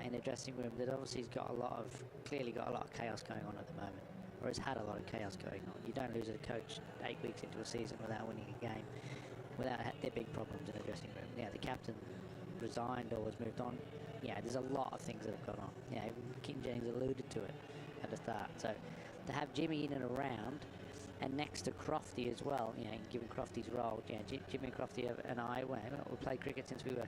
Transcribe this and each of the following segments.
in the dressing room that obviously clearly got a lot of chaos going on at the moment, or has had a lot of chaos going on. You don't lose a coach 8 weeks into a season without winning a game, without there being problems in the dressing room. Yeah, the captain resigned or was moved on. Yeah, there's a lot of things that have gone on. Yeah, King James alluded to it at the start. So to have Jimmy in and around, and next to Crofty as well, you know, given Crofty's role, yeah, Jimmy Crofty and I, we played cricket since we were,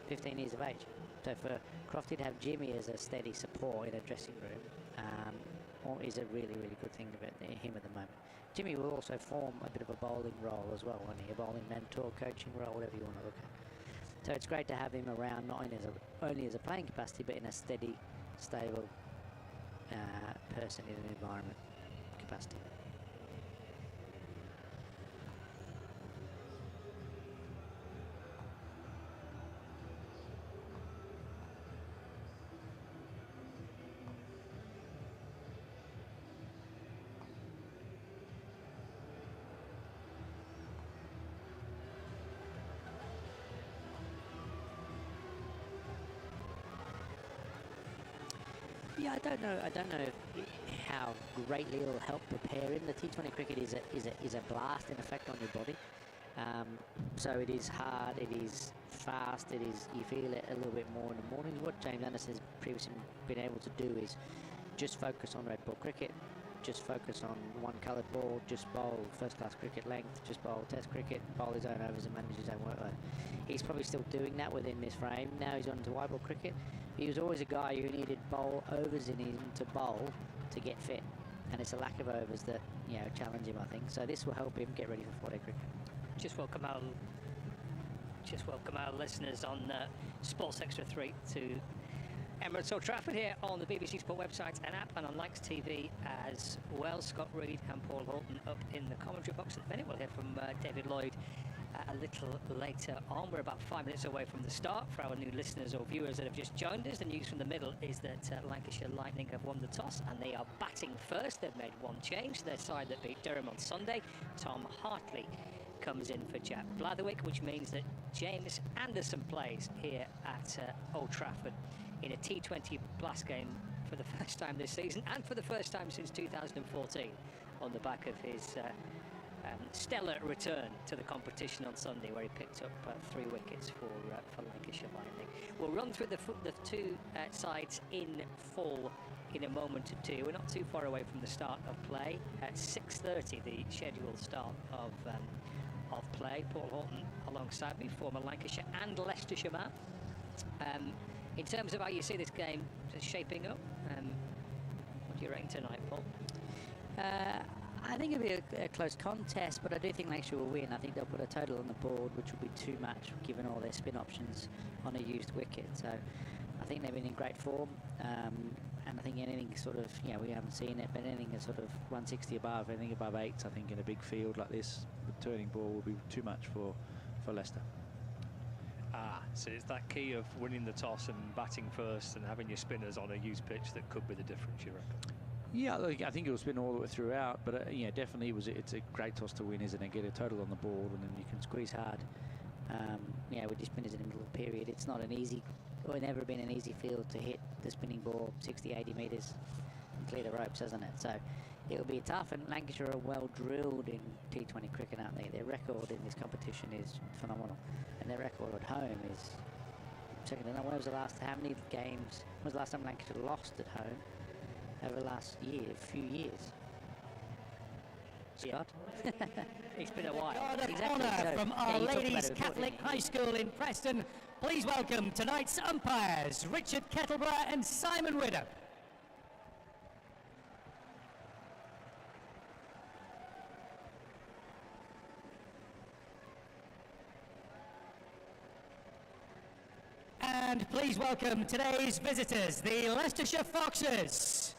15 years of age. So for Crofty to have Jimmy as a steady support in a dressing room is a really, really good thing about him at the moment. Jimmy will also form a bit of a bowling role as well, won't he? A bowling mentor, coaching role, whatever you want to look at. So it's great to have him around, not only as a playing capacity, but in a steady, stable person in an environment capacity. Yeah, I don't know how greatly it'll help prepare him. The T20 cricket is a blast in effect on your body. So it is hard, it is fast, you feel it a little bit more in the mornings. What James Anderson has previously been able to do is just focus on red ball cricket, just focus on one coloured ball, just bowl first class cricket length, just bowl test cricket, bowl his own overs and manage his own workload. He's probably still doing that within this frame. Now he's on to white ball cricket. He was always a guy who needed bowl overs in him to bowl to get fit, and it's a lack of overs that challenge him, I think. So this will help him get ready for 4-day cricket. Just welcome our listeners on Sports Extra 3 to Emirates Old Trafford here on the BBC Sport website and app, and on Likes TV as well. Scott Reed and Paul Horton up in the commentary box at the minute. We'll hear from David Lloyd a little later on. We're about 5 minutes away from the start. For our new listeners or viewers that have just joined us, the news from the middle is that Lancashire Lightning have won the toss and they are batting first. They've made one change. Their side that beat Durham on Sunday, Tom Hartley comes in for Jack Blatherwick, which means that James Anderson plays here at Old Trafford in a T20 Blast game for the first time this season and for the first time since 2014 on the back of his stellar return to the competition on Sunday, where he picked up 3 wickets for Lancashire Lightning. We'll run through the two sides in full in a moment or two. We're not too far away from the start of play. At 6:30, the scheduled start of play. Paul Horton alongside me, former Lancashire and Leicestershire man. In terms of how you see this game shaping up, what do you reckon tonight, Paul? I think it'll be a close contest, but I do think Lancashire will win. I think they'll put a total on the board, which will be too much given all their spin options on a used wicket. So I think they've been in great form, and I think anything sort of, we haven't seen it, but anything that's sort of 160 above, anything above 8s, I think in a big field like this, the turning ball will be too much for Leicester. So it's that key of winning the toss and batting first and having your spinners on a used pitch that could be the difference, you reckon? Yeah, I think it will spin all the way throughout, but definitely it's a great toss to win, isn't it? Get a total on the board and then you can squeeze hard. With the spinners in the middle period, it's not an easy, or never been an easy field to hit the spinning ball 60-80 metres and clear the ropes, hasn't it? So it'll be tough, and Lancashire are well drilled in T20 cricket, aren't they? Their record in this competition is phenomenal, and their record at home is second to none. When was the last time Lancashire lost at home? Over the last a few years. Scott? It's been a while. Honour from Our Ladies Catholic High School in Preston. Please welcome tonight's umpires, Richard Kettleborough and Simon Widow. And please welcome today's visitors, the Leicestershire Foxes.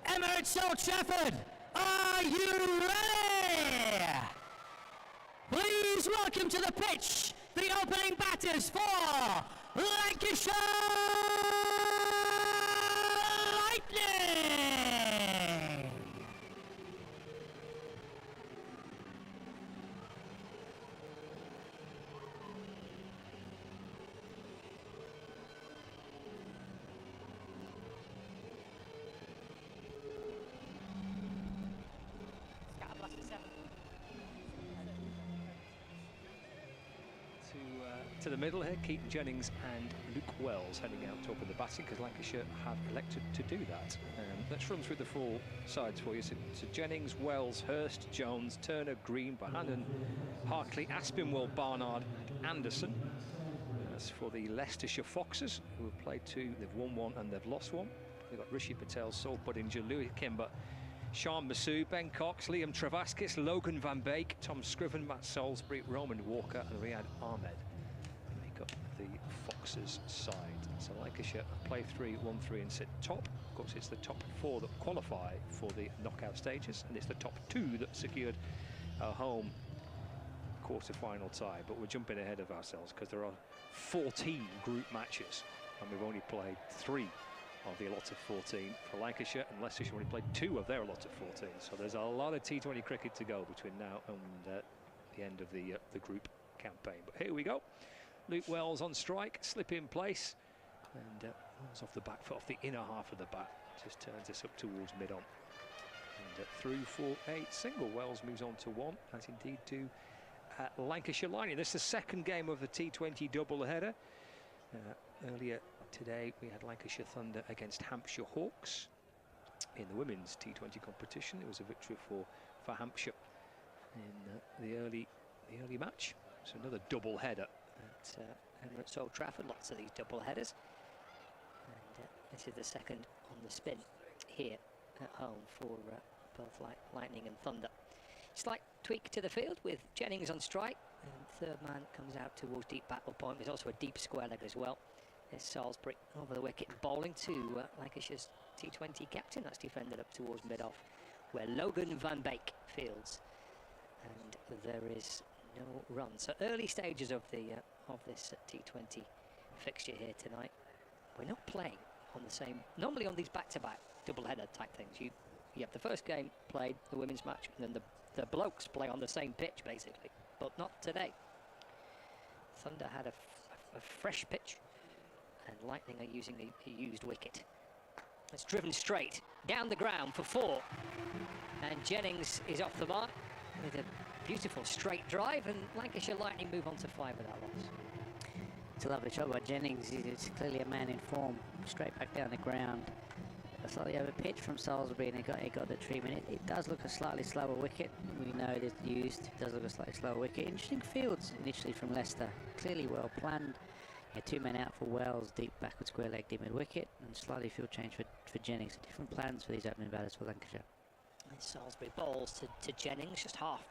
Emirates Old Trafford, are you ready? Please welcome to the pitch the opening batters for Lancashire to the middle here. Keaton Jennings and Luke Wells heading out to open the batting because Lancashire have elected to do that. Let's run through the four sides for you. So Jennings, Wells, Hurst, Jones, Turner, Green, Bohannon, Hartley, Aspinwall, Barnard and Anderson. As for the Leicestershire Foxes, who have played 2, they've won 1 and they've lost 1. They've got Rishi Patel, Saul Buddinger, Louis Kimber, Sean Masood, Ben Cox, Liam Travaskis, Logan Van Beek, Tom Scriven, Matt Salisbury, Roman Walker and Riyad Ahmed make up the Foxes side. So Lancashire play 3, 1-3 and sit top. Of course, it's the top 4 that qualify for the knockout stages, and it's the top 2 that secured a home quarter-final tie. But we're jumping ahead of ourselves because there are 14 group matches, and we've only played 3 of the allotted 14 for Lancashire, and Leicestershire only played 2 of their allotted 14. So there's a lot of T20 cricket to go between now and the end of the group campaign. But here we go. Luke Wells on strike, slip in place, and Wells off the back foot, off the inner half of the bat, just turns this up towards mid-on. And through for a single. Wells moves on to 1, as indeed do Lancashire Lightning. This is the second game of the T20 doubleheader. Earlier today we had Lancashire Thunder against Hampshire Hawks in the women's T20 competition. It was a victory for Hampshire in the early match. So another double header at Emirates Old Trafford. Lots of these double headers, and this is the second on the spin here at home for both Lightning and Thunder. Slight tweak to the field with Jennings on strike, and third man comes out towards deep backward point. There's also a deep square leg as well. There's Salisbury over the wicket, bowling to Lancashire's T20 captain. That's defended up towards mid-off, where Logan Van Beek fields, and there is no run. So early stages of this T20 fixture here tonight. We're not playing on the same. Normally on these back-to-back double-header type things, you have the first game played, the women's match, and then the blokes play on the same pitch basically, but not today. Thunder had a fresh pitch, and Lightning are using a used wicket. It's driven straight down the ground for 4, and Jennings is off the mark with a beautiful straight drive, and Lancashire Lightning move on to 5 without loss. It's a lovely shot by Jennings. He's clearly a man in form. Straight back down the ground. A slightly over pitch from Salisbury, and he got the treatment. It does look a slightly slower wicket. We know it is used. It does look a slightly slower wicket. Interesting fields initially from Leicester. Clearly well planned. Yeah, 2 men out for Wells, deep backward square leg, deep mid wicket, and slightly field change for Jennings. Different plans for these opening batters for Lancashire. And Salisbury bowls to Jennings, just half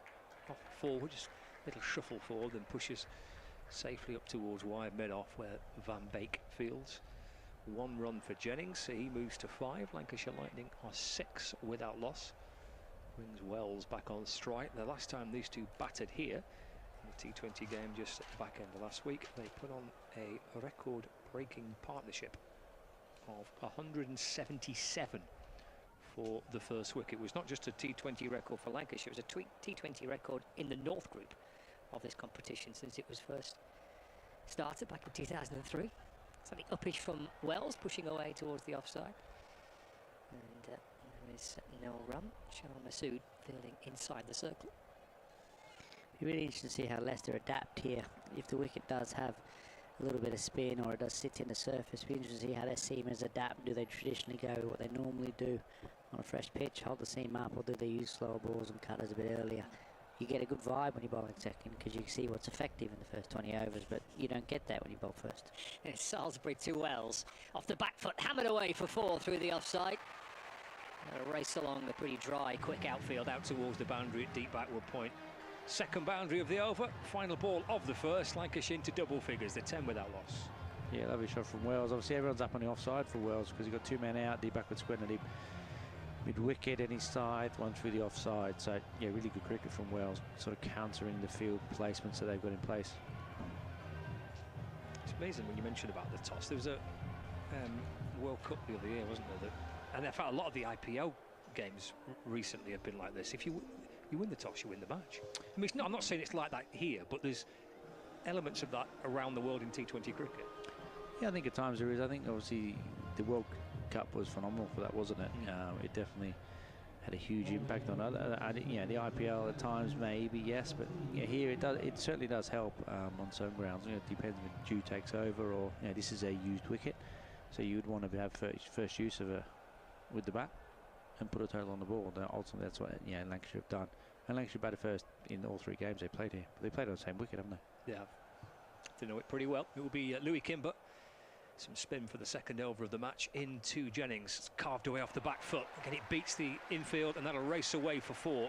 forward, just a little shuffle forward, and pushes safely up towards wide mid-off where Van Beek fields. 1 run for Jennings, so he moves to 5. Lancashire Lightning are 6 without loss. Brings Wells back on strike. The last time these two batted here, in the T20 game just at the back end of last week, they put on a record-breaking partnership of 177 for the first wicket. It was not just a T20 record for Lancashire, it was a T20 record in the North Group of this competition since it was first started back in 2003. Slightly uppish from Wells, pushing away towards the offside. And there is no run. Sean Masood fielding inside the circle. Be really interesting to see how Leicester adapt here. If the wicket does have a little bit of spin or it does sit in the surface, be interesting to see how their seamers adapt. Do they traditionally go what they normally do on a fresh pitch, hold the seam up, or do they use slower balls and cutters a bit earlier? You get a good vibe when you bowl in second because you can see what's effective in the first 20 overs, but you don't get that when you bowl first. It's Salisbury to Wells. Off the back foot, hammered away for 4 through the offside. A race along a pretty dry, quick outfield out towards the boundary at deep backward point. Second boundary of the over, final ball of the first. Lancashire into double figures, they're 10 without loss. Yeah, lovely shot from Wells. Obviously, everyone's up on the offside for Wells because he's got 2 men out, deep backward square and deep mid-wicket any side, 1 through the offside. So, yeah, really good cricket from Wells, sort of countering the field placements that they've got in place. It's amazing when you mentioned about the toss. There was a World Cup the other year, wasn't there? And in fact, a lot of the IPO games recently have been like this. If you win the toss, you win the match. I mean, I'm not saying it's like that here, but there's elements of that around the world in T20 cricket. Yeah, I think at times there is. I think obviously the World Cup was phenomenal for that, wasn't it? It definitely had a huge impact on other. You know, the IPL at times maybe yes, but yeah, here it certainly does help on some grounds. You know, it depends when dew takes over, or you know, this is a used wicket, so you would want to have first use of it with the bat and put a total on the ball. Ultimately, that's what Lancashire have done. And Lancashire batted first in all 3 games they played here. But they played on the same wicket, haven't they? Yeah, they know it pretty well. It will be Louis Kimber. Some spin for the second over of the match into Jennings. It's carved away off the back foot. Again, it beats the infield, and that'll race away for 4.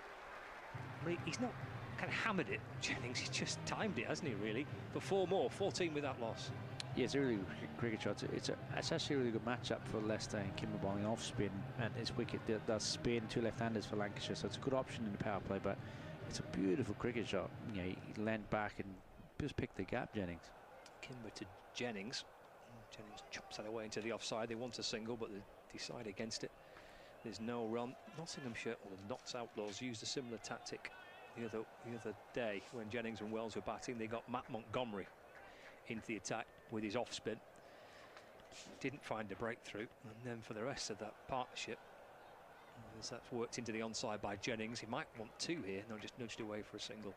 He's not kind of hammered it, Jennings. He's just timed it, hasn't he, really? For 4 more, 14 without loss. Yeah, it's a really good cricket shot. It's actually a really good matchup for Leicester, and Kimber bowling off spin, and his wicket does spin 2 left-handers for Lancashire, so it's a good option in the power play. But it's a beautiful cricket shot. You know, he leant back and just picked the gap, Jennings. Kimber to Jennings. Jennings chops that away into the offside. They want a single, but they decide against it. There's no run. Nottinghamshire, or the Notts Outlaws, used a similar tactic the other day when Jennings and Wells were batting. They got Matt Montgomery into the attack with his off spin. Didn't find a breakthrough, and then for the rest of that partnership, as that's worked into the onside by Jennings, he might want 2 here. No, just nudged away for a single.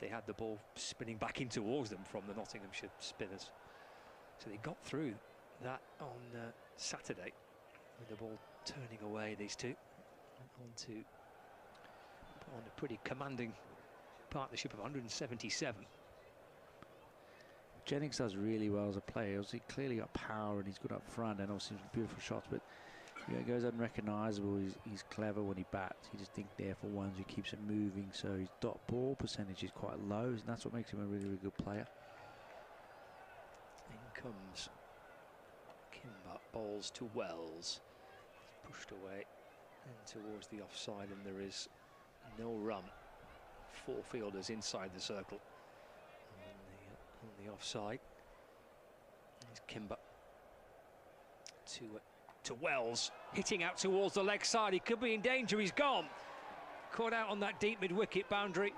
They had the ball spinning back in towards them from the Nottinghamshire spinners. So they got through that on Saturday with the ball turning away, these two, on a pretty commanding partnership of 177. Jennings does really well as a player. He's clearly got power and he's good up front, and obviously beautiful shots, but you know, he goes unrecognisable. He's clever when he bats. He just think there for ones, he keeps it moving, so his dot ball percentage is quite low, and that's what makes him a really, really good player. In comes Kimber, balls to Wells. He's pushed away and towards the offside, and there is no run. 4 fielders inside the circle on the offside. There's Kimber to Wells, hitting out towards the leg side. He could be in danger. He's gone. Caught out on that deep mid-wicket boundary.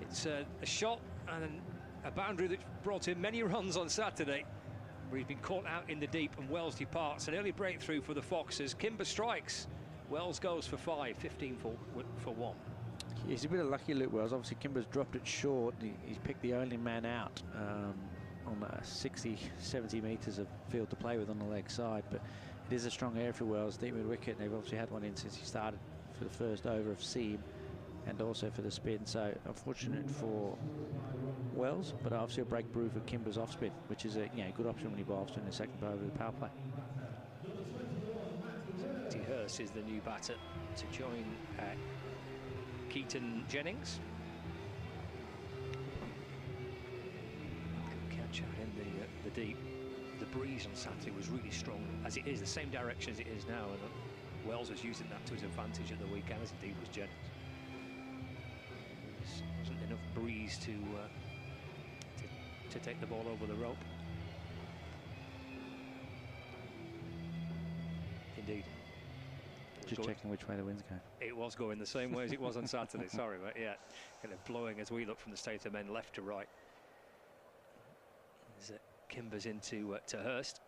It's a shot and a boundary that brought him many runs on Saturday, where he's been caught out in the deep, and Wells departs. An early breakthrough for the Foxes. Kimber strikes. Wells goes for 5, 15 for 1. He's a bit of lucky, Luke Wells. Obviously, Kimber's dropped it short. He's picked the only man out on 60, 70 metres of field to play with on the leg side. But it is a strong area for Wells. Deep mid-wicket. They've obviously had one in since he started for the first over of seam, and also for the spin. So unfortunate for Wells, but obviously a breakthrough for Kimber's off spin, which is a good option when he bowls in the second over of the power play. T. Hurst is the new batter to join Keaton Jennings. Catch out in the deep. The breeze on Saturday was really strong, as it is the same direction as it is now, and Wells was using that to his advantage at the weekend, as indeed was Jennings. There wasn't enough breeze to take the ball over the rope. Indeed. Just checking which way the wind's going. It was going the same way as it was on Saturday. Sorry, but yeah, kind of blowing as we look from the state of men left to right. As Kimber's into to Hurst.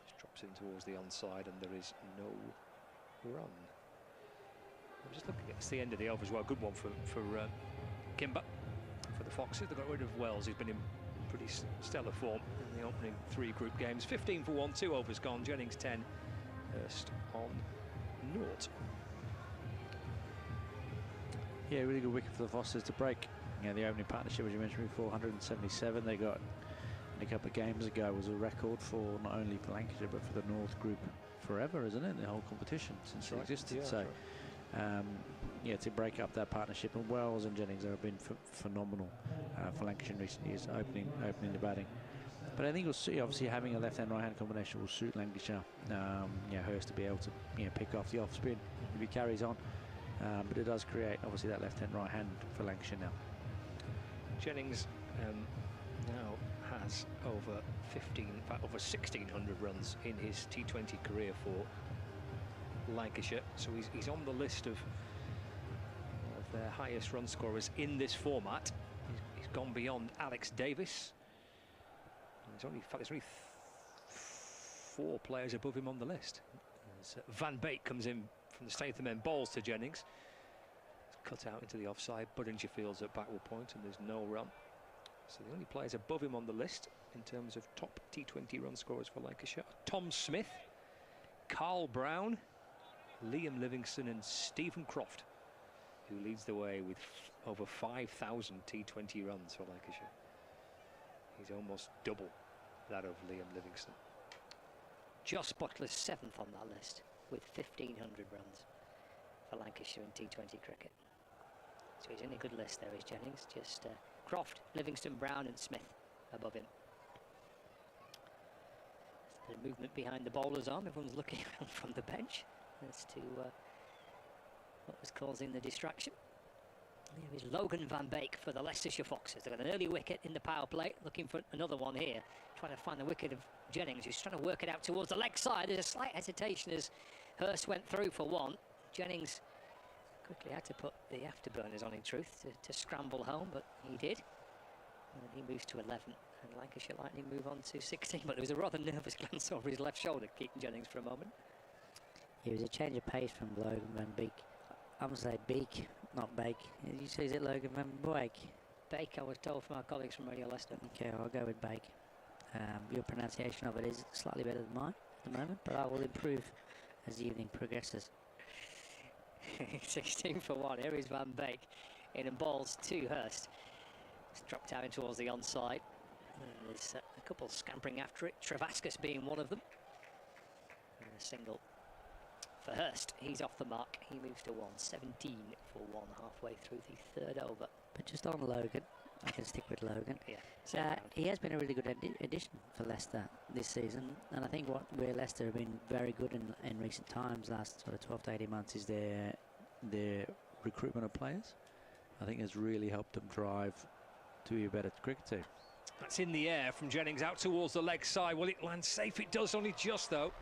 Just drops in towards the onside, and there is no run. I'm just looking at the end of the over as well. Good one for Kimber. For the Foxes, they got rid of Wells, who's been in pretty stellar form in the opening 3 group games. 15 for 1, 2 overs gone. Jennings 10, Hurst on 0. Yeah, really good wicket for the Foxes to break. Yeah, the opening partnership, as you mentioned before, 177. They got a couple of games ago was a record for not only for Lancashire but for the North Group forever, isn't it? The whole competition since it existed. Yeah, so. Yeah, to break up that partnership, and Wells and Jennings have been phenomenal for Lancashire in recent years, opening the batting. But I think we'll see, obviously having a left-hand right-hand combination will suit Lancashire. Hurst to be able to pick off the off spin if he carries on, but it does create obviously that left-hand right-hand for Lancashire now. Jennings now has over 1,600 runs in his T20 career for Lancashire, so he's on the list of their highest run scorers in this format. He's gone beyond Alex Davis. There's only 4 players above him on the list. As Van Beek comes in from the Statham end. Balls to Jennings. It's cut out into the offside. Budinger fields at backward point, and there's no run. So the only players above him on the list in terms of top T20 run scorers for Lancashire: Tom Smith, Carl Brown, Liam Livingston and Stephen Croft, who leads the way with over 5,000 T20 runs for Lancashire. He's almost double that of Liam Livingston. Joss Butler's 7th on that list with 1,500 runs for Lancashire in T20 cricket. So he's in a good list there, is Jennings. Just Croft, Livingston, Brown and Smith above him. There's a bit of movement behind the bowler's arm. Everyone's looking around from the bench as to what was causing the distraction. Here is Logan van Beek for the Leicestershire Foxes. They've got an early wicket in the power play, looking for another one here, trying to find the wicket of Jennings, who's trying to work it out towards the leg side. There's a slight hesitation as Hurst went through for one. Jennings quickly had to put the afterburners on, in truth, to scramble home, but he did. And he moves to 11, and Lancashire Lightning move on to 16, but there was a rather nervous glance over his left shoulder, keeping Jennings for a moment. It was a change of pace from Logan van Beek. I'm going to say Beek, not Bake. You say, is it Logan van Beek? Bake, I was told from our colleagues from Radio Leicester. Okay, I'll go with Bake. Your pronunciation of it is slightly better than mine at the moment, but I will improve as the evening progresses. 16 for one. Here is Van Beek in and balls to Hurst. It's dropped out in towards the onside. And there's a couple scampering after it, Travascus being one of them. And a single for Hurst. He's off the mark. He moves to 17 for one, halfway through the 3rd over. But just on Logan, I can stick with Logan. Yeah, he has been a really good addition for Leicester this season, and I think where Leicester have been very good in recent times, last sort of 12 to 18 months, is their recruitment of players. I think has really helped them drive to be a better cricket team. That's in the air from Jennings out towards the leg side. Will it land safe? It does, only just though.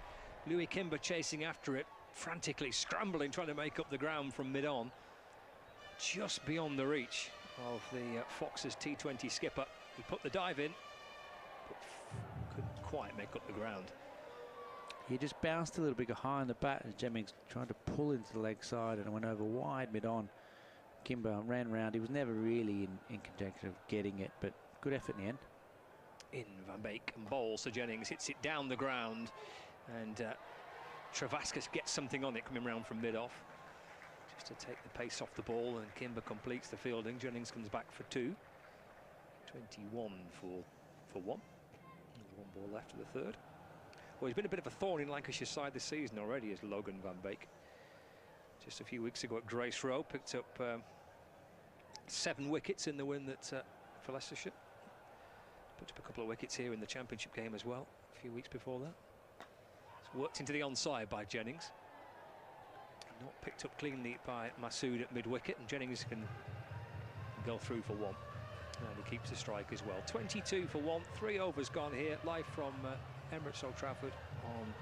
Louis Kimber chasing after it, frantically scrambling, trying to make up the ground from mid-on. Just beyond the reach of the Foxes T20 skipper. He put the dive in, but couldn't quite make up the ground. He just bounced a little bit high on the bat as Jennings tried to pull into the leg side and went over wide mid-on. Kimber ran round. He was never really in contention of getting it, but good effort in the end. In Van Beek and bowls to Jennings, hits it down the ground, and Travascus gets something on it coming round from mid-off. Just to take the pace off the ball, and Kimber completes the fielding. Jennings comes back for 2. 21 for 1. There's one ball left of the 3rd. Well, he's been a bit of a thorn in Lancashire's side this season already, as Logan van Beek. Just a few weeks ago at Grace Row, picked up 7 wickets in the win that for Leicestershire. Picked up a couple of wickets here in the championship game as well, a few weeks before that. It's worked into the onside by Jennings. Not picked up cleanly by Masood at mid-wicket, and Jennings can go through for 1. And he keeps the strike as well. 22 for 1, 3 overs gone here, live from Emirates Old Trafford on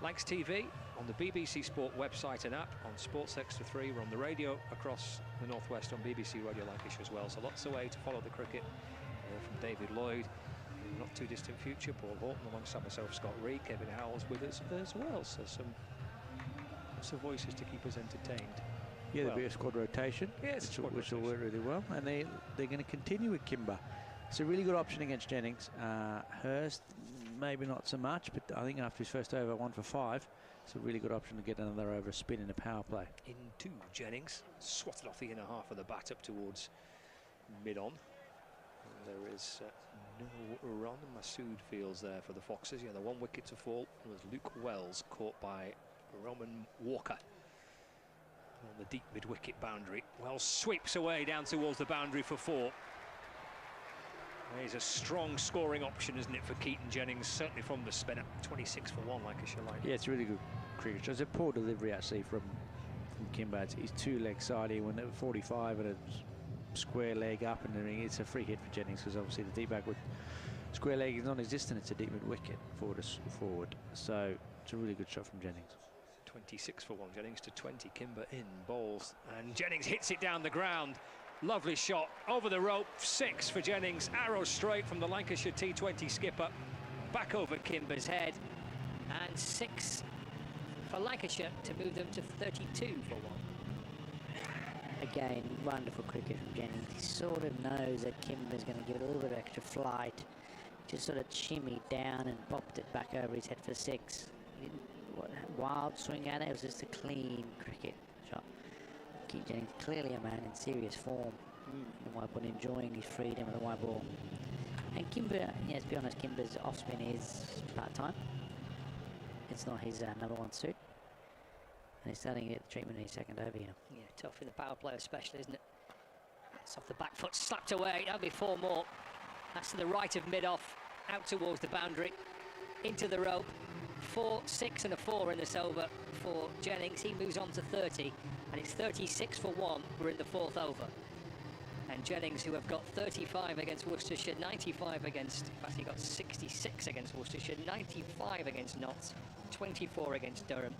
Lancs TV, on the BBC Sport website and app, on Sports Extra 3. We're on the radio across the Northwest on BBC Radio Lancashire as well. So lots of way to follow the cricket from David Lloyd. In the not too distant future, Paul Horton alongside myself, Scott Reed, Kevin Howells with us as well. So some voices to keep us entertained. Yeah, there'll be a squad rotation, which will work really well, and they're going to continue with Kimber. It's a really good option against Jennings. Hurst, maybe not so much, but I think after his first over, 1 for 5, it's a really good option to get another over spin in a power play. Into Jennings, swatted off the inner half of the bat up towards mid-on. There is no run. Masood fields there for the Foxes. Yeah, the 1 wicket to fall was Luke Wells, caught by Roman Walker on the deep mid-wicket boundary. Wells sweeps away down towards the boundary for 4. He's a strong scoring option, isn't it, for Keaton Jennings, certainly from the spinner. 26 for 1, Lancashire Lightning. Yeah, it's really good cricket. It's a poor delivery, actually, from Kimber. He's 2-leg side. He went at 45 and a square leg up, and it's a free hit for Jennings, because obviously the deep backward square leg is non-existent. It's a deep mid-wicket forward. So it's a really good shot from Jennings. 26 for 1, Jennings to 20. Kimber in, bowls, and Jennings hits it down the ground. Lovely shot over the rope. 6 for Jennings, arrow straight from the Lancashire T20 skipper back over Kimber's head, and 6 for Lancashire to move them to 32 for 1. Again, wonderful cricket from Jennings. He sort of knows that Kimber's going to give it a little bit of extra flight. Just sort of shimmied down and popped it back over his head for 6. Wild swing at it. It was just a clean cricket shot. Keith Jennings, clearly a man in serious form. And white ball, enjoying his freedom with the white ball. And Kimber, yeah, let's be honest, Kimber's off spin is part-time. It's not his number 1 suit. And he's starting to get the treatment in his second over here. Yeah, tough in the power play especially, isn't it? It's off the back foot, slapped away. That'll be 4 more. That's to the right of mid-off, out towards the boundary, into the rope. 4, 6 and a 4 in this over for Jennings. He moves on to 30, and it's 36 for 1. We're in the 4th over. And Jennings, who have got 35 against Worcestershire, 95 against, in fact, he got 66 against Worcestershire, 95 against Notts, 24 against Durham.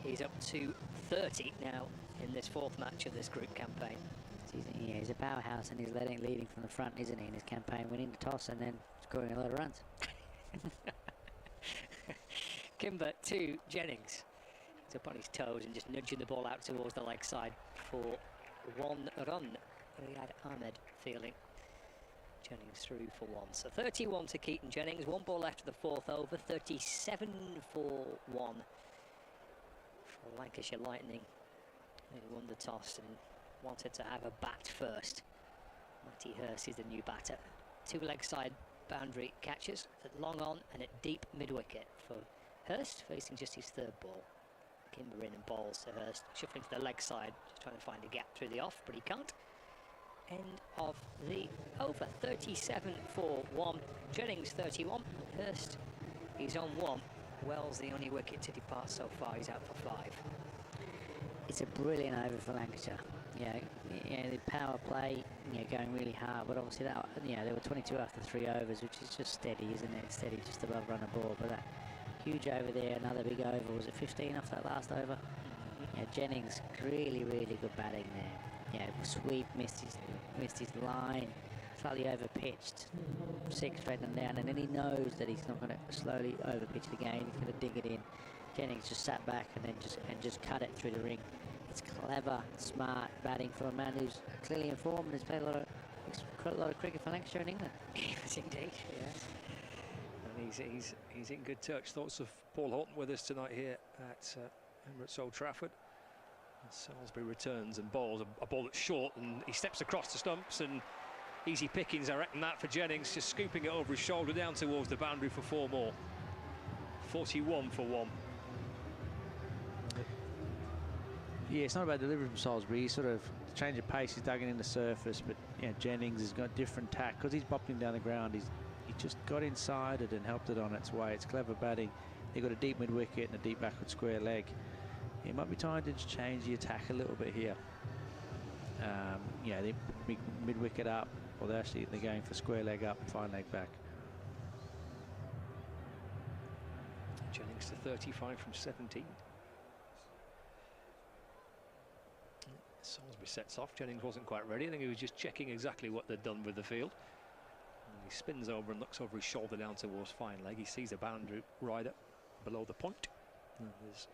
He's up to 30 now in this 4th match of this group campaign. Yeah, he's a powerhouse, and he's leading from the front, isn't he, in his campaign, winning the toss and then scoring a lot of runs. Kimber to Jennings. He's up on his toes and just nudging the ball out towards the leg side for 1 run. Riyad Ahmed fielding. Jennings through for 1. So 31 to Keaton Jennings. 1 ball left of the 4th over. 37 for 1 for Lancashire Lightning. They won the toss and wanted to have a bat first. Matty Hurst is the new batter. 2 leg side boundary catches at long on and at deep mid wicket for Hurst, facing just his 3rd ball. Kimber in and balls to Hurst, shuffling to the leg side, just trying to find a gap through the off, but he can't. End of the over. 37 for 1. Jennings 31. Hurst, he's on 1. Wells the only wicket to depart so far. He's out for 5. It's a brilliant over for Lancashire. The power play, going really hard, but obviously that, they were 22 after 3 overs, which is just steady, isn't it? Steady, just above run a ball. But that huge over there, another big over. Was it 15 after that last over? Yeah, Jennings, really, really good batting there. Yeah, sweep, missed his line, slightly over pitched. 6 straight and down, and then he knows that he's not going to slowly over pitch it again. He's going to dig it in. Jennings just sat back and then just cut it through the ring. It's clever, smart batting for a man who's clearly in form and has played a lot of cricket for Lancashire in England. Yes, indeed. Yes. And he's in good touch. Thoughts of Paul Horton with us tonight here at Emirates Old Trafford. And Salisbury returns and bowls a ball that's short, and he steps across the stumps, and easy pickings, I reckon, that for Jennings, just scooping it over his shoulder down towards the boundary for 4 more. 41 for 1. Yeah, it's not about delivery from Salisbury. He's sort of change of pace. He's dug in the surface, but Jennings has got different tack because he's bopped him down the ground. He just got inside it and helped it on its way. It's clever batting. They've got a deep mid wicket and a deep backward square leg. It might be time to just change the attack a little bit here. They mid wicket up, or they're going for square leg up, fine leg back. Jennings to 35 from 17. Salisbury sets off. Jennings wasn't quite ready. I think he was just checking exactly what they'd done with the field. And he spins over and looks over his shoulder down towards fine leg. He sees a boundary rider below the point. And there's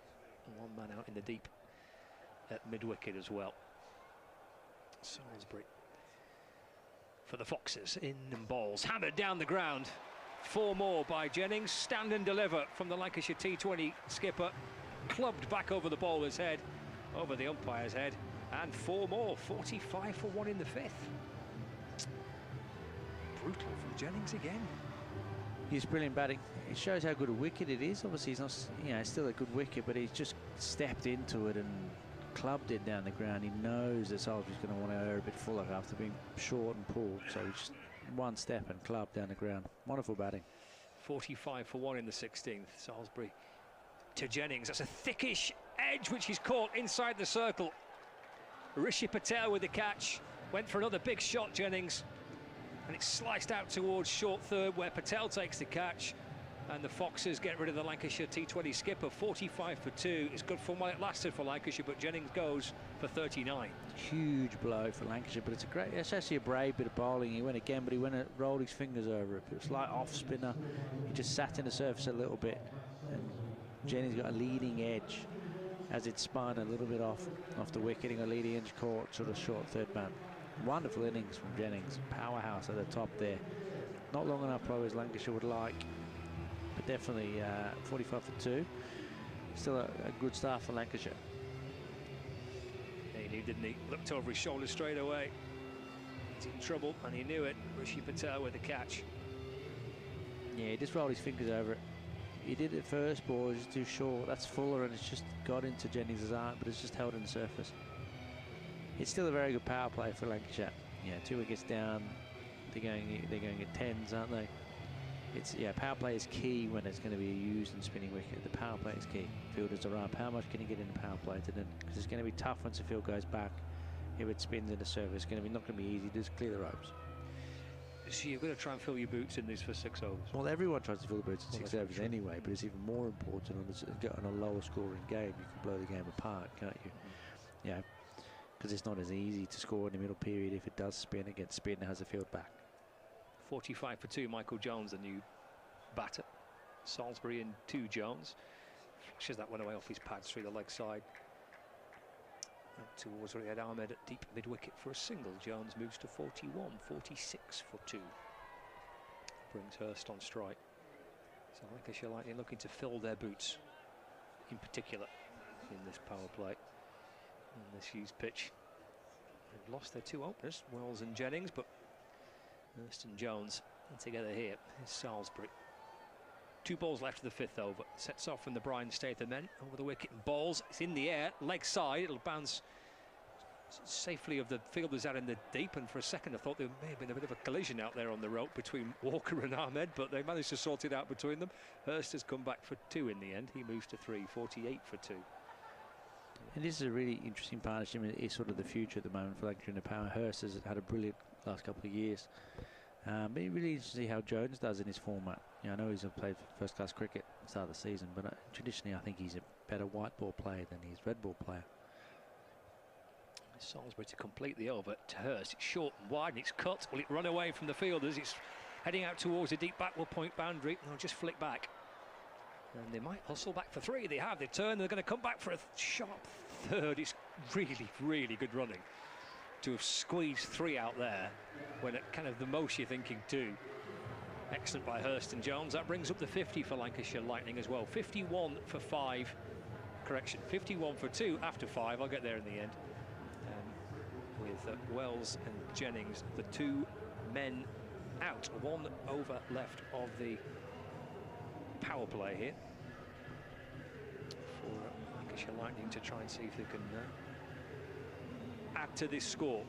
1 man out in the deep at mid wicket as well. Salisbury for the Foxes, in and balls, hammered down the ground. 4 more by Jennings. Stand and deliver from the Lancashire T20 skipper. Clubbed back over the bowler's head, over the umpire's head. And 4 more, 45 for 1 in the 5th. Brutal from Jennings again. He's brilliant batting. It shows how good a wicket it is. Obviously, he's not, it's still a good wicket, but he's just stepped into it and clubbed it down the ground. He knows that Salisbury's going to want to air a bit fuller after being short and pulled. So he's just 1 step and clubbed down the ground. Wonderful batting. 45 for 1 in the 16th. Salisbury to Jennings. That's a thickish edge which he's caught inside the circle. Rishi Patel with the catch. Went for another big shot, Jennings. And it's sliced out towards short third, where Patel takes the catch. And the Foxes get rid of the Lancashire T20 skipper. 45 for 2. It's good fun while it lasted for Lancashire, but Jennings goes for 39. Huge blow for Lancashire, but it's actually a brave bit of bowling. He went again, but he went and rolled his fingers over it. It was like off spinner. He just sat in the surface a little bit and Jennings got a leading edge as it spun a little bit off the wicket. He got a leading edge caught, sort of short third man. Wonderful innings from Jennings. Powerhouse at the top there. Not long enough probably as Lancashire would like, but definitely 45 for 2. Still a good start for Lancashire. He knew, didn't he? Looked over his shoulder straight away. He's in trouble, and he knew it. Rishi Patel with the catch. Yeah, he just rolled his fingers over it. He did it first ball, just too short. That's fuller, and it's just got into Jennings' arm, but it's just held in the surface. It's still a very good power play for Lancashire. Yeah, 2 wickets down. They're going at 10s, aren't they? Power play is key when it's going to be used in spinning wicket. The power play is key. Fielders are up. How much can you get in the power play today? Because it's going to be tough once the field goes back. If it spins in the surface, it's going to be not going to be easy. Just clear the ropes. So you've got to try and fill your boots in these for 6 overs. Well, everyone tries to fill the boots in 6 overs anyway, but it's even more important on a lower scoring game. You can blow the game apart, can't you? Yeah, because it's not as easy to score in the middle period if it does spin. It gets spin and has the field back. 45 for 2, Michael Jones, the new batter. Salisbury in 2, Jones. Flashes that one away off his pads through the leg side. Up towards Riyad Ahmed at deep mid-wicket for a single. Jones moves to 41, 46 for 2. Brings Hurst on strike. So Lancashire Lightning looking to fill their boots, in particular, in this power play, on this used pitch. They've lost their 2 openers, Wells and Jennings, but Hurst and Jones are together here. Here's Salisbury. 2 balls left of the 5th over. Sets off from the Brian Statham men over the wicket and balls. It's in the air, leg side. It'll bounce safely of the fielders out in the deep. And for a second, I thought there may have been a bit of a collision out there on the rope between Walker and Ahmed, but they managed to sort it out between them. Hurst has come back for 2 in the end. He moves to 3, 48 for 2. And this is a really interesting partnership. It's sort of the future at the moment for Lancashire in the power. Hurst has had a brilliant last couple of years. But it's really interesting to see how Jones does in his format. You know, I know he's played first-class cricket at the start of the season, but traditionally I think he's a better white ball player than he is red ball player. Salisbury to complete the over to Hurst. It's short and wide and it's cut. Will it run away from the fielders? It's heading out towards the deep backward point boundary. They'll just flick back. And they might hustle back for 3. They have. They turn. They're going to come back for a sharp 3rd. It's really, really good running to have squeezed 3 out there when at kind of the most you're thinking 2. Excellent by Hurst and Jones. That brings up the 50 for Lancashire Lightning as well. 51 for 5. Correction, 51 for 2 after 5. I'll get there in the end. With Wells and Jennings, the 2 men out. 1 over left of the power play here for Lancashire Lightning to try and see if they can add to this score,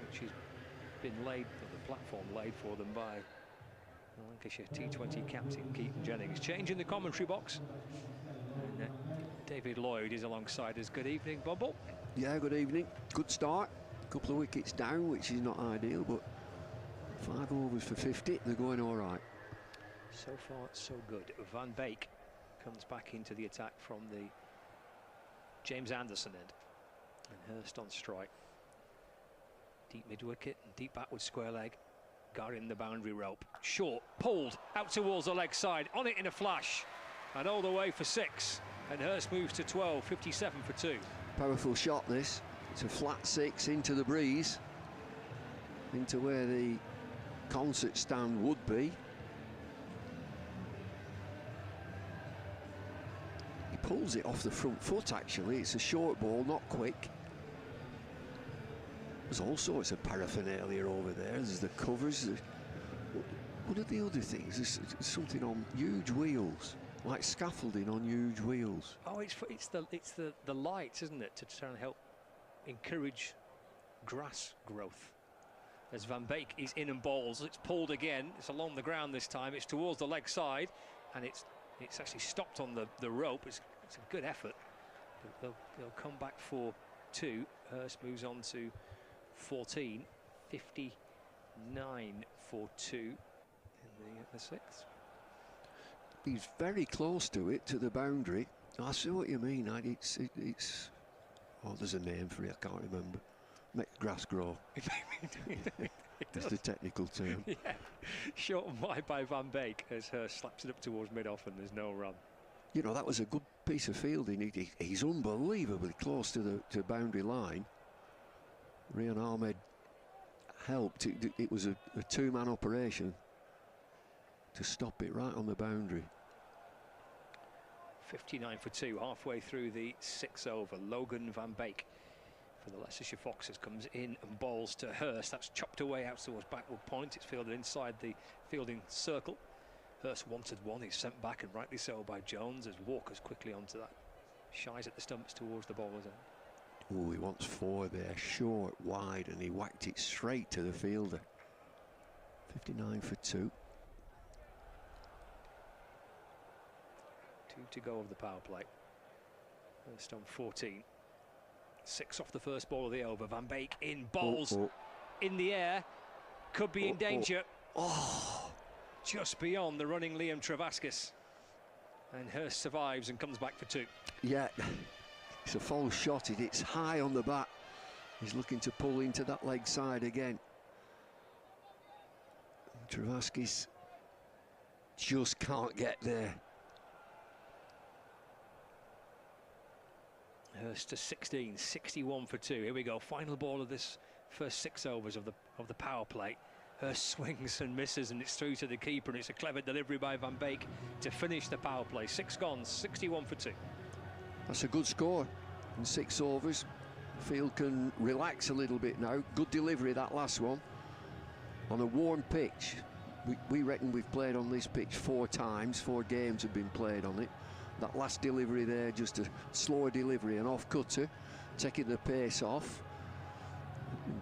which has been laid, the platform laid for them by the Lancashire T20 captain Keaton Jennings. Change in the commentary box. And, David Lloyd is alongside us. Good evening, Bumble. Yeah, good evening. Good start. Couple of wickets down, which is not ideal, but 5 overs for 50. They're going all right. So far, so good. Van Beek comes back into the attack from the James Anderson end. And Hurst on strike. Deep mid-wicket and deep backward square leg. Guarding the boundary rope. Short, pulled, out towards the leg side. On it in a flash. And all the way for 6. And Hurst moves to 12, 57 for 2. Powerful shot, this. It's a flat 6 into the breeze. Into where the concert stand would be. He pulls it off the front foot, actually. It's a short ball, not quick. There's all sorts of paraphernalia over there. There's the covers. What are the other things? There's something on huge wheels, like scaffolding on huge wheels. Oh, it's the lights, isn't it, to try and help encourage grass growth. As Van Beek is in and bowls, it's pulled again. It's along the ground this time. It's towards the leg side, and it's actually stopped on the rope. It's a good effort. But they'll come back for 2. Hurst moves on to 14, 59 for 2 in the 6th. He's very close to it, to the boundary. I see what you mean. It's oh, there's a name for it. I can't remember. Make grass grow. It's the technical term. Yeah, short and wide by Van Beek as Hurst slaps it up towards mid-off and there's no run. You know, that was a good piece of fielding. He's unbelievably close to the boundary line. Rian Ahmed helped. It was a two-man operation to stop it right on the boundary. 59 for 2, halfway through the 6th over. Logan van Beek for the Leicestershire Foxes comes in and bowls to Hurst. That's chopped away out towards backward point. It's fielded inside the fielding circle. Hurst wanted one. He's sent back, and rightly so, by Jones, as Walker's quickly onto that. Shies at the stumps towards the bowler's end. Oh, he wants 4 there, short, wide, and he whacked it straight to the fielder. 59 for 2. 2 to go of the power play. Hurst on 14. 6 off the first ball of the over. Van Beek in, bowls in the air. Could be in danger. Just beyond the running Liam Travaskis. And Hurst survives and comes back for 2. Yeah, it's a false shot. It's high on the bat. He's looking to pull into that leg side again. Travaskis just can't get there. Hurst to 16, 61 for 2. Here we go, final ball of this first 6 overs of the power play. Hurst swings and misses, and it's through to the keeper, and it's a clever delivery by Van Beek to finish the power play. 6 gone, 61 for 2. That's a good score in 6 overs. Field can relax a little bit now. Good delivery, that last one. On a warm pitch. We reckon we've played on this pitch 4 times. 4 games have been played on it. That last delivery there, just a slower delivery, an off-cutter, taking the pace off.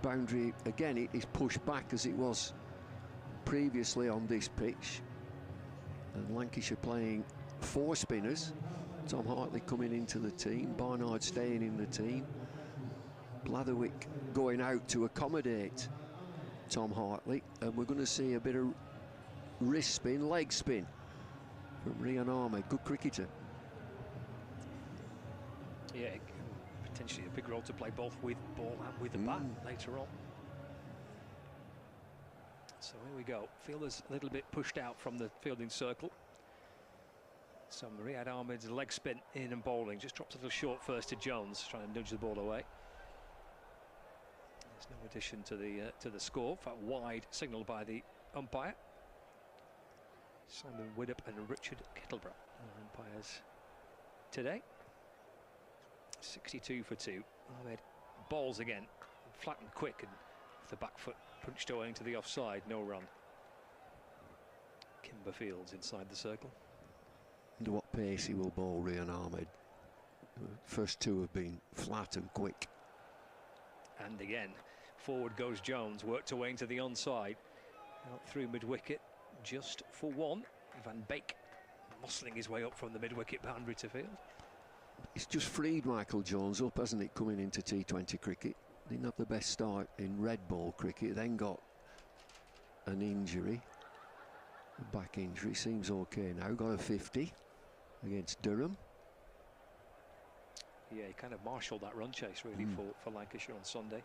Boundary, again, it is pushed back as it was previously on this pitch. And Lancashire playing 4 spinners. Tom Hartley coming into the team, Barnard staying in the team. Blatherwick going out to accommodate Tom Hartley. And we're going to see a bit of wrist spin, leg spin from Rian Ahmed, good cricketer. Yeah, potentially a big role to play both with ball and with the bat later on. So here we go. Fielders a little bit pushed out from the fielding circle. So Rian Ahmed's leg spin in and bowling. Just dropped a little short first to Jones, trying to nudge the ball away. There's no addition to the score. In fact, wide signalled by the umpire. Simon Widdop and Richard Kettleborough are umpires today. 62 for 2. Ahmed bowls again, flat and quick, and with the back foot punched away into the offside. No run. Kimber Fields inside the circle. Wonder what pace he will bowl, Rian Ahmed. First 2 have been flat and quick. And again, forward goes Jones, worked away into the onside, out through mid-wicket, just for 1. Van Beek muscling his way up from the mid-wicket boundary to field. It's just freed Michael Jones up, hasn't it, coming into T20 cricket. Didn't have the best start in red ball cricket, then got an injury, a back injury. Seems okay now, got a 50 against Durham. Yeah, he kind of marshalled that run chase really for Lancashire on Sunday.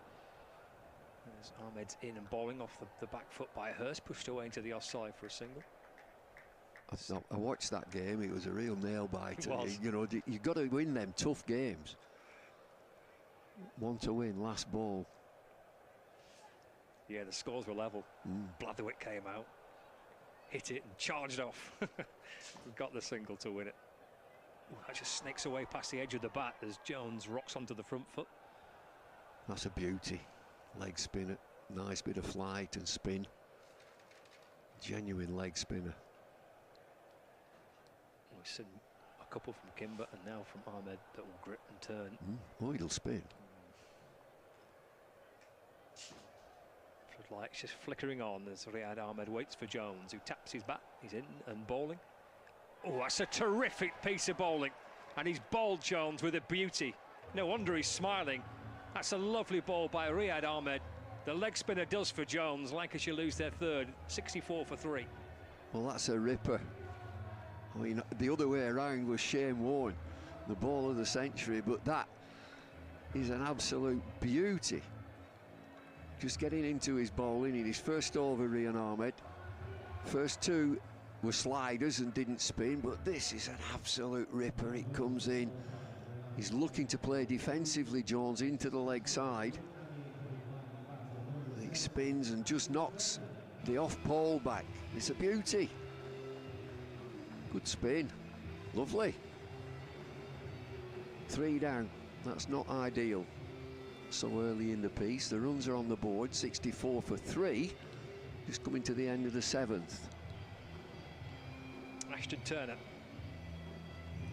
As Ahmed's in and bowling off the back foot by Hurst, pushed away into the offside for a single. I watched that game. It was a real nail biter. Was. You know, you've got to win them tough games. 1 to win, last ball. Yeah, the scores were level. Blatherwick came out, hit it and charged off. Got the single to win it. Ooh, that just snakes away past the edge of the bat as Jones rocks onto the front foot. That's a beauty. Leg spinner, nice bit of flight and spin. Genuine leg spinner. We've seen a couple from Kimber and now from Ahmed that will grip and turn. Oh, it'll spin. Floodlights just flickering on as Rian Ahmed waits for Jones, who taps his bat. He's in and bowling. Oh, that's a terrific piece of bowling. And he's bowled Jones with a beauty. No wonder he's smiling. That's a lovely ball by Rian Ahmed. The leg spinner does for Jones. Lancashire lose their 3rd, 64 for 3. Well, that's a ripper. I mean, the other way around was Shane Warne, the ball of the century, but that is an absolute beauty. Just getting into his bowling in his first over, Rian Ahmed. First 2 were sliders and didn't spin, but this is an absolute ripper. It comes in. He's looking to play defensively, Jones, into the leg side. He spins and just knocks the off pole back. It's a beauty. Good spin. Lovely. 3 down. That's not ideal so early in the piece. The runs are on the board, 64 for 3. Just coming to the end of the 7th. Ashton Turner,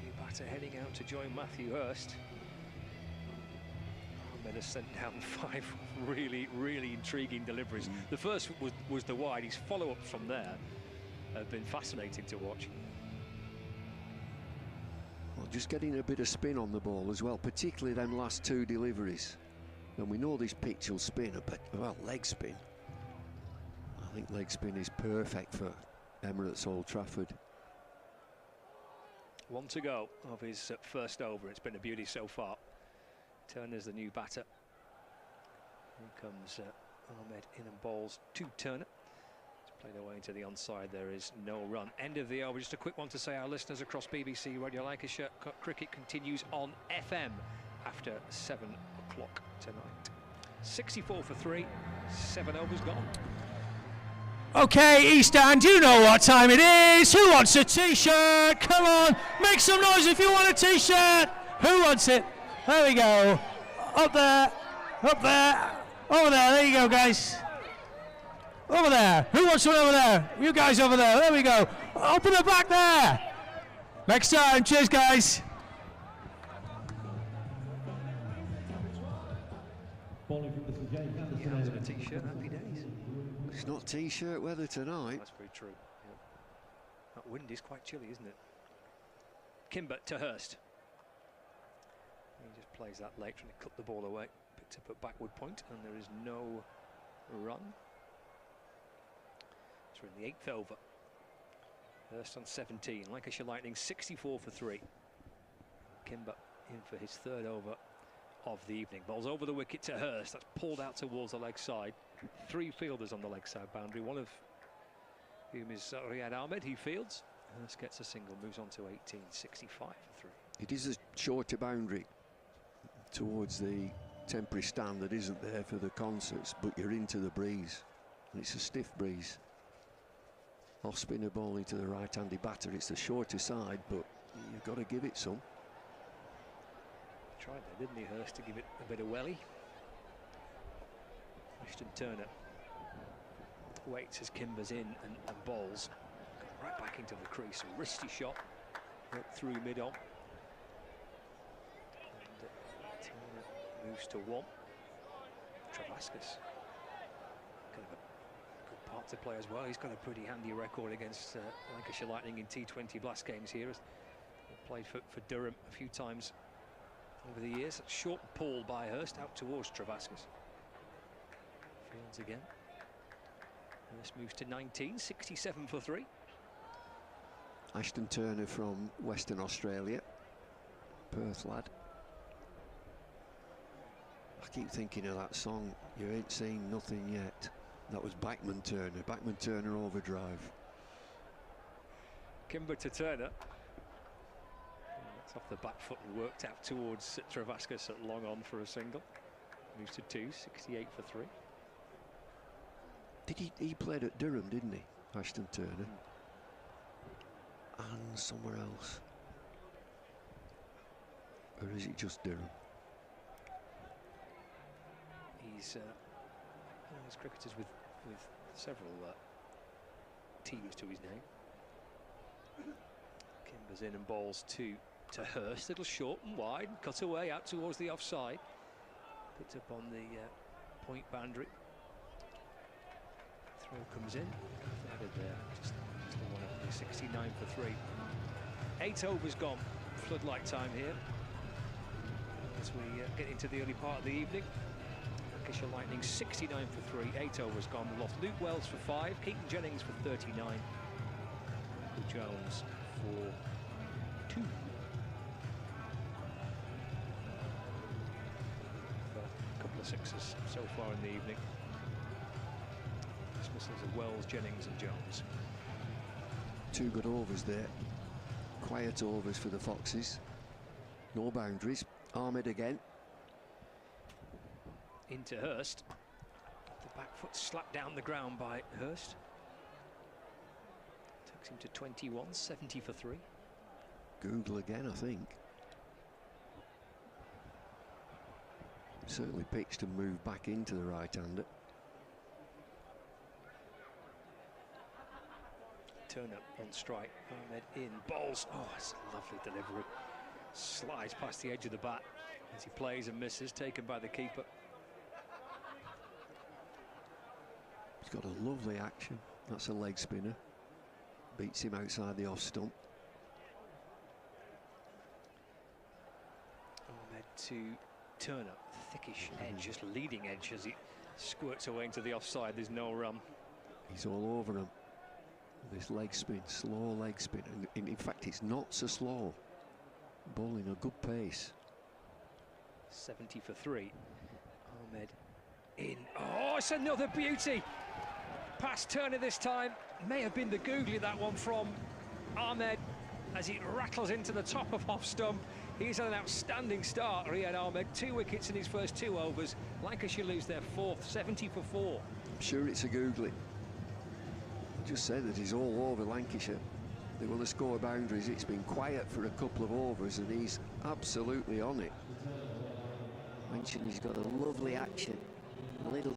new batter, heading out to join Matthew Hurst. Ahmed has sent down 5 really intriguing deliveries. The first was the wide. His follow-ups from there have been fascinating to watch. Well, just getting a bit of spin on the ball as well, particularly them last 2 deliveries. And we know this pitch will spin a bit, well, leg spin. I think leg spin is perfect for Emirates Old Trafford. 1 to go of his first over. It's been a beauty so far. Turner's the new batter. Here comes Ahmed in and bowls to Turner. It's played away into the onside. There is no run. End of the over. Just a quick one to say our listeners across BBC Radio Lancashire, cricket continues on FM after 7 o'clock tonight. 64 for 3. 7 overs gone. Okay, East End, you know what time it is. Who wants a t-shirt? Come on, make some noise if you want a t-shirt. Who wants it? There we go. Up there, over there you go, guys. Over there. Who wants one over there? You guys over there. There we go. Open the back there. Next time. Cheers, guys. A t-shirt, happy days. It's not t-shirt weather tonight. That's very true. Yeah. That wind is quite chilly, isn't it? Kimber to Hurst. He just plays that late, trying to cut the ball away. Picked up at backward point, and there is no run. So we're in the 8th over. Hurst on 17. Lancashire Lightning 64 for 3. Kimber in for his 3rd over of the evening. Ball's over the wicket to Hurst. That's pulled out towards the leg side. 3 fielders on the leg side boundary. One of whom is Riyad Ahmed. He fields. Hurst gets a single, moves on to 18. 65 for 3. It is a shorter boundary towards the temporary stand that isn't there for the concerts, but you're into the breeze. And it's a stiff breeze. Off spinner ball into the right-handed batter. It's the shorter side, but you've got to give it some. Tried there, didn't he, Hurst, to give it a bit of welly. Ashton Turner waits as Kimber's in and bowls. Right back into the crease. A wristy shot up through mid-on. And Turner moves to 1. Travascus. Kind of a good part to play as well. He's got a pretty handy record against Lancashire Lightning in T20 Blast games here. He played for Durham a few times over the years. Short pull by Hurst out towards Travascus. Fields again. Hurst moves to 19, 67 for 3. Ashton Turner from Western Australia, Perth lad. I keep thinking of that song, You Ain't Seen Nothing Yet. That was Backman Turner Overdrive. Kimber to Turner. Off the back foot and worked out towards Travascus at long on for a single. Moves to 2, 68 for 3. He played at Durham, didn't he, Ashton Turner? And somewhere else. Or is it just Durham? He's cricketers with several teams to his name. Kimber's in and bowls to Hurst, little short and wide, cut away out towards the offside. Picked up on the point boundary. Throw comes in. Threaded there, just the one up, 69 for 3. 8 overs gone. Floodlight time here as we get into the early part of the evening. Lancashire Lightning 69 for 3. 8 overs gone. We lost Luke Wells for 5. Keaton Jennings for 39. Michael Jones for 2. Sixes so far in the evening. Dismissals of Wells, Jennings and Jones. 2 good overs there. Quiet overs for the Foxes. No boundaries. Ahmed again. Into Hurst. The back foot slapped down the ground by Hurst. Takes him to 21, 70 for 3. Google again, I think. Certainly pitched and moved back into the right-hander. Turner on strike. Ahmed in. Bowls. Oh, it's a lovely delivery. Slides past the edge of the bat as he plays and misses, taken by the keeper. He's got a lovely action. That's a leg spinner. Beats him outside the off stump. Ahmed to Turner. Thickish edge, just leading edge as he squirts away into the offside. There's no run. He's all over him. This leg spin, slow leg spin. And in fact, it's not so slow. Bowling a good pace. 70 for 3. Ahmed in. Oh, it's another beauty. Past Turner this time. May have been the googly, that one from Ahmed as he rattles into the top of off stump. He's had an outstanding start, Riyad Ahmed. 2 wickets in his first 2 overs. Lancashire lose their 4th, 70 for 4. I'm sure it's a googly. I just said that he's all over Lancashire. They want to score boundaries. It's been quiet for a couple of overs and he's absolutely on it. Mentioned he's got a lovely action. A little